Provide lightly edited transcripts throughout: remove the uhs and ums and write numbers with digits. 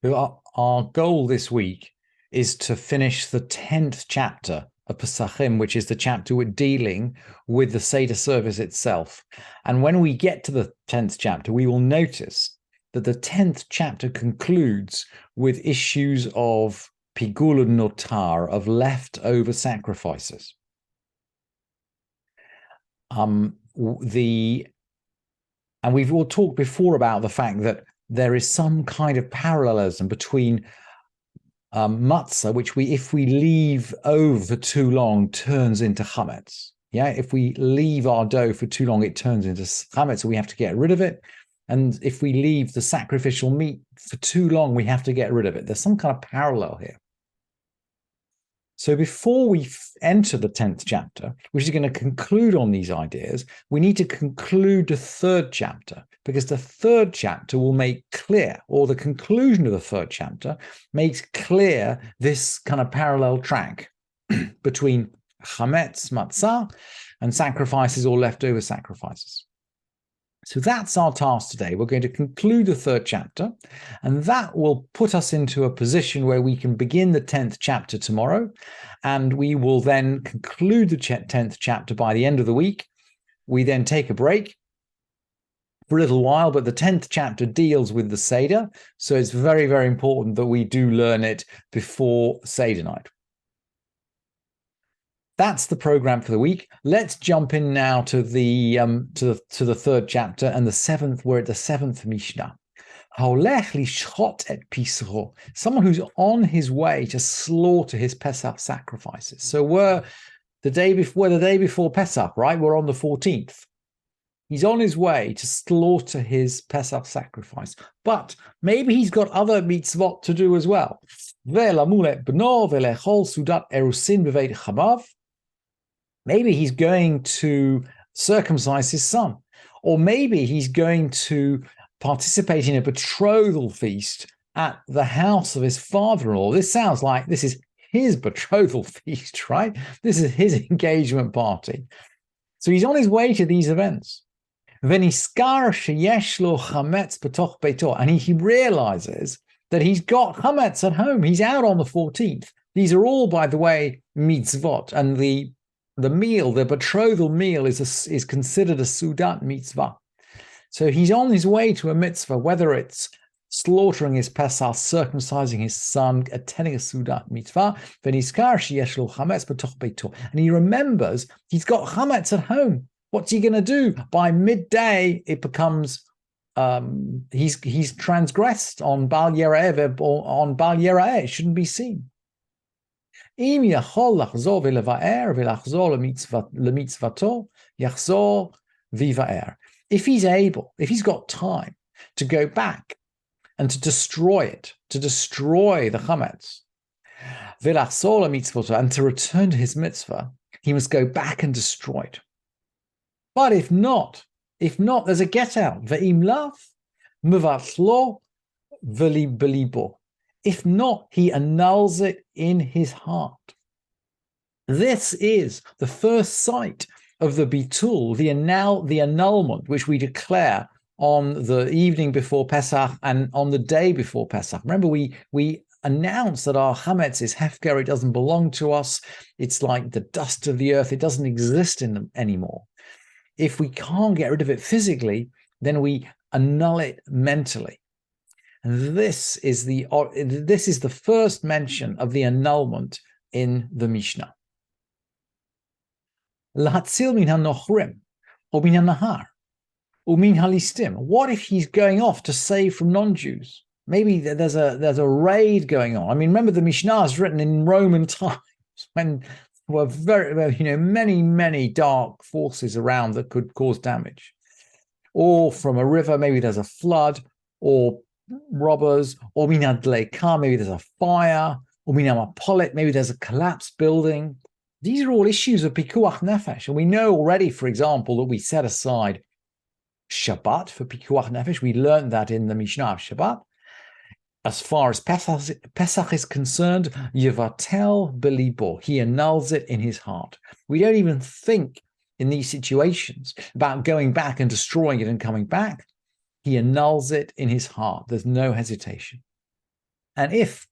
Our goal this week is to finish the 10th chapter of Pesahim, which is the chapter we're dealing with the Seder service itself. And when we get to the 10th chapter, we will notice that the 10th chapter concludes with issues of pigul notar, of leftover sacrifices. And we've all talked before about the fact that there is some kind of parallelism between matzah, which if we leave over for too long, turns into Hametz. Yeah, if we leave our dough for too long, it turns into Hametz, so we have to get rid of it. And if we leave the sacrificial meat for too long, we have to get rid of it. There's some kind of parallel here. So before we enter the 10th chapter, which is going to conclude on these ideas, we need to conclude the 3rd chapter, because the 3rd chapter will make clear, or the conclusion of the 3rd chapter makes clear this kind of parallel track between Hametz, matzah, and sacrifices or leftover sacrifices. So that's our task today. We're going to conclude the 3rd chapter, and that will put us into a position where we can begin the 10th chapter tomorrow, and we will then conclude the 10th chapter by the end of the week. We then take a break for a little while, but the 10th chapter deals with the Seder, so it's very, very important that we do learn it before Seder night. That's the program for the week. Let's jump in now to the 3rd chapter and the 7th. We're at the 7th Mishnah. Someone who's on his way to slaughter his Pesach sacrifices. So we're the day before Pesach, right? We're on the 14th. He's on his way to slaughter his Pesach sacrifice, but maybe he's got other mitzvot to do as well. Maybe he's going to circumcise his son, or maybe he's going to participate in a betrothal feast at the house of his father-in-law. This sounds like this is his betrothal feast, right? This is his engagement party. So he's on his way to these events. And he realizes that he's got Hametz at home. He's out on the 14th. These are all, by the way, mitzvot, and the meal, the betrothal meal, is considered a Sudat mitzvah. So he's on his way to a mitzvah, whether it's slaughtering his Pesach, circumcising his son, attending a Sudat mitzvah. And he remembers he's got Hametz at home. What's he going to do? By midday, it becomes he's transgressed on Bal Yera'eh, or on Bal Yera'eh. It shouldn't be seen. If he's able, if he's got time to go back and to destroy the Hametz, and to return to his mitzvah, he must go back and destroy it. But if not, there's a get out. If not, he annuls it in his heart. This is the first sight of the bitul, the annulment, which we declare on the evening before Pesach and on the day before Pesach. Remember, we announce that our Hametz is hefker, it doesn't belong to us. It's like the dust of the earth. It doesn't exist in them anymore. If we can't get rid of it physically, then we annul it mentally. And this is the first mention of the annulment in the Mishnah. Lahatzil min hanochrim, or min hanahar, or min halistim. What if he's going off to save from non-Jews? Maybe there's a raid going on. I mean, remember the Mishnah is written in Roman times when there were many dark forces around that could cause damage. Or from a river, maybe there's a flood, or robbers, or minadleika, maybe there's a fire, or minamapolit, maybe there's a collapsed building. These are all issues of pikuach nefesh, and we know already, for example, that we set aside Shabbat for pikuach nefesh. We learned that in the Mishnah of Shabbat. As far as Pesach is concerned, Yevatel belibo, he annuls it in his heart. We don't even think in these situations about going back and destroying it and coming back. He annuls it in his heart. There's no hesitation. And if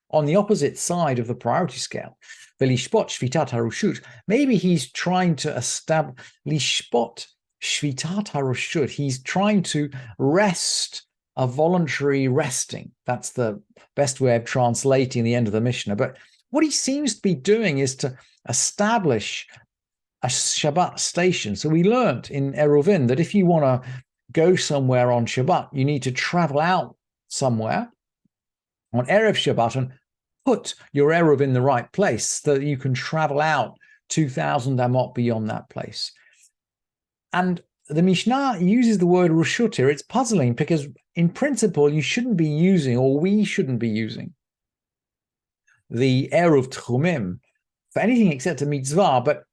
on the opposite side of the priority scale, Velishpot Shvitat Harushut, maybe he's trying to establish Lishpot Shvitat Harushut, he's trying to rest a voluntary resting. That's the best way of translating the end of the Mishnah. But what he seems to be doing is to establish a Shabbat station. So we learned in Eruvin that if you want to go somewhere on Shabbat, you need to travel out somewhere on Erev Shabbat and put your Erev in the right place so that you can travel out 2,000 amot beyond that place. And the Mishnah uses the word Reshut here. It's puzzling because in principle, you shouldn't be using, or we shouldn't be using, the Erev Tchumim for anything except a mitzvah. But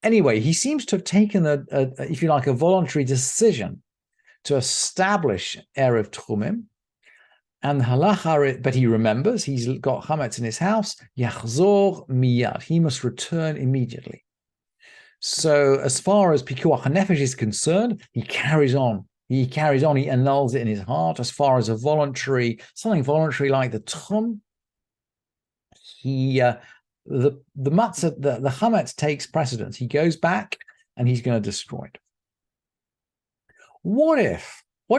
anyway, he seems to have taken if you like, a voluntary decision to establish Erev Tchumim. And halacha, but he remembers he's got Hametz in his house. Yachzor miyad. He must return immediately. So as far as Pikuach HaNefesh is concerned, he carries on. He annuls it in his heart. As far as something voluntary like the Tchum, the matzah, the Hametz takes precedence. He goes back and he's going to destroy it. What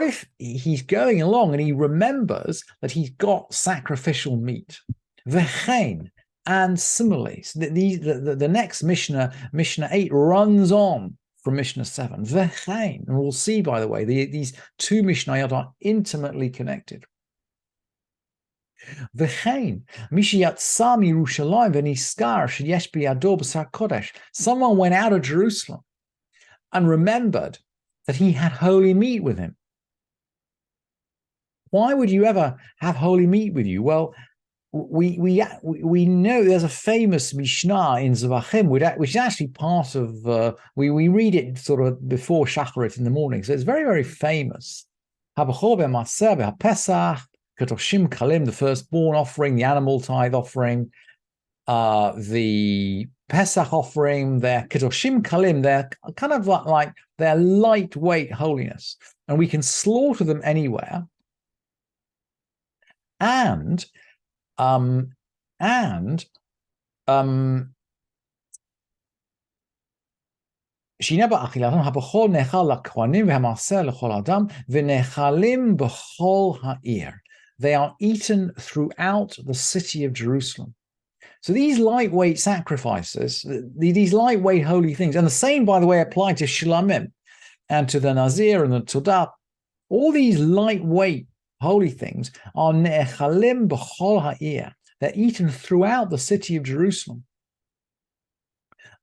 if he's going along and he remembers that he's got sacrificial meat? V'chein, and similarly, so the next Mishnah 8, runs on from Mishnah 7. V'chein, and we'll see, by the way, these two Mishnayot are intimately connected. V'chein, mishiyatsa miYerushalayim v'niskar sheyesh biyado b'sar kodesh. Someone went out of Jerusalem and remembered that he had holy meat with him. Why would you ever have holy meat with you? Well, we know there's a famous Mishnah in Zvachim, which is actually part of, we read it sort of before Shacharit in the morning. So it's very, very famous. Habachor be'maseh be'Pesach, Ketoshim Kalim, the firstborn offering, the animal tithe offering, the Pesach offering, their Ketoshim Kalim, they're kind of like their lightweight holiness. And we can slaughter them anywhere. And Shineba achilatam habachol nechal lakwanim v'hamaseh lechol adam v'nechalim b'chol ha'ir. They are eaten throughout the city of Jerusalem. So these lightweight sacrifices, these lightweight holy things, and the same, by the way, apply to shlamim and to the nazir and the tudah. All these lightweight holy things are ne'echalim b'chol ha'ir. They're eaten throughout the city of Jerusalem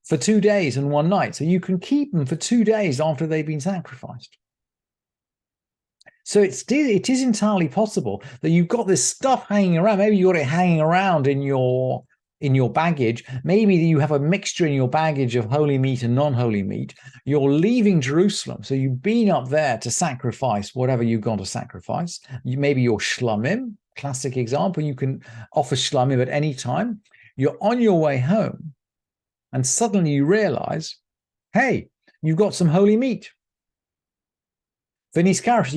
for 2 days and 1 night. So you can keep them for 2 days after they've been sacrificed. So it is entirely possible that you've got this stuff hanging around. Maybe you got it hanging around in your baggage. Maybe you have a mixture in your baggage of holy meat and non-holy meat. You're leaving Jerusalem. So you've been up there to sacrifice whatever you've gone to sacrifice. Maybe your shlamim, classic example. You can offer shlamim at any time. You're on your way home and suddenly you realize, hey, you've got some holy meat. You remember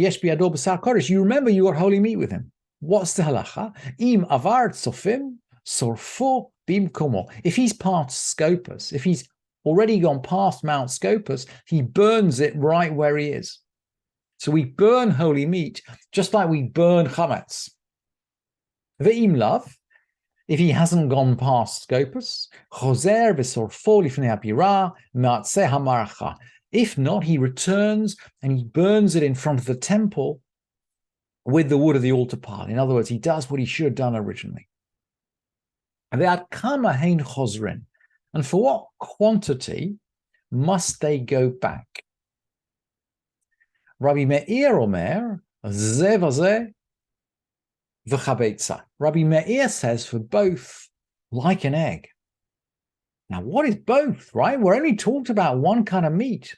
you got holy meat with him. What's the halacha? Im avar tzofim sorfo bimkomo. If he's past Scopus, if he's already gone past Mount Scopus, he burns it right where he is. So we burn holy meat just like we burn chametz. Ve'im lav, if he hasn't gone past Scopus, chozer v'sorfo lifnei habira ma'atzeh hamaracha. If not, he returns and he burns it in front of the temple with the wood of the altar pile. In other words, he does what he should have done originally. And for what quantity must they go back? Rabbi Meir Omer, zeh vazeh v'chabetza. Rabbi Meir says for both, like an egg. Now, what is both, right? We're only talked about one kind of meat.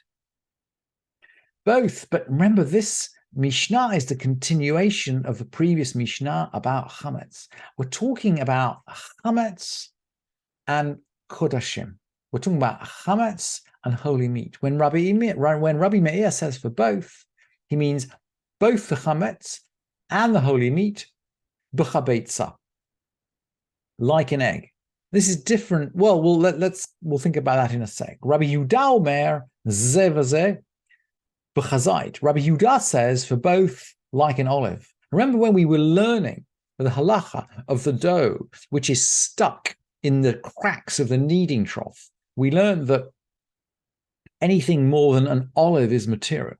Both, but remember, this Mishnah is the continuation of the previous Mishnah about Hametz. We're talking about Hametz and Kodashim. We're talking about Hametz and holy meat. When Rabbi Meir says for both, he means both the Hametz and the holy meat, b'chabetza. like an egg. This is different. Well, we'll think about that in a sec. Rabbi Yehuda Omer ze v'ze b'chazait. Rabbi Yehuda says for both like an olive. Remember when we were learning the halacha of the dough, which is stuck in the cracks of the kneading trough, we learned that anything more than an olive is material.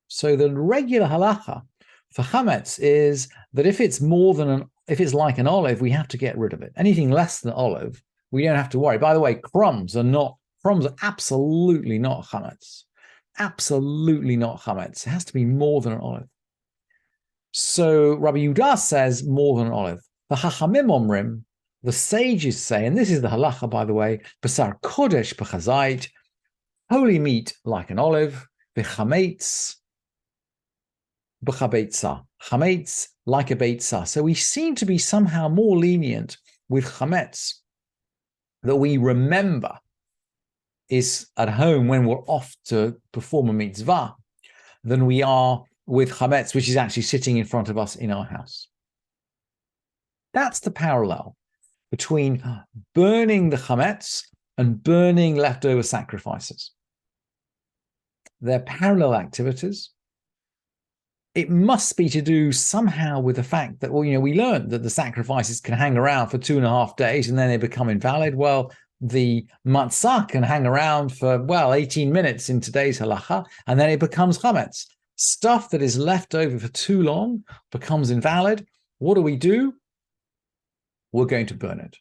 So the regular halacha for chametz is that if it's like an olive, we have to get rid of it. Anything less than olive, we don't have to worry. By the way, crumbs are absolutely not chametz. Absolutely not chametz. It has to be more than an olive. So Rabbi Yehuda says more than an olive. The Chachamim Omrim, the sages say, and this is the halacha, by the way, Basar Kodesh b'chazait, holy meat like an olive, v'chametz b'chabeitza, chametz like a beitza. So we seem to be somehow more lenient with chametz that we remember is at home when we're off to perform a mitzvah than we are with chametz, which is actually sitting in front of us in our house. That's the parallel between burning the chametz and burning leftover sacrifices. They're parallel activities. It must be to do somehow with the fact that, we learned that the sacrifices can hang around for 2.5 days and then they become invalid. Well, the matzah can hang around for, 18 minutes in today's halacha, and then it becomes chametz. Stuff that is left over for too long becomes invalid. What do? We're going to burn it.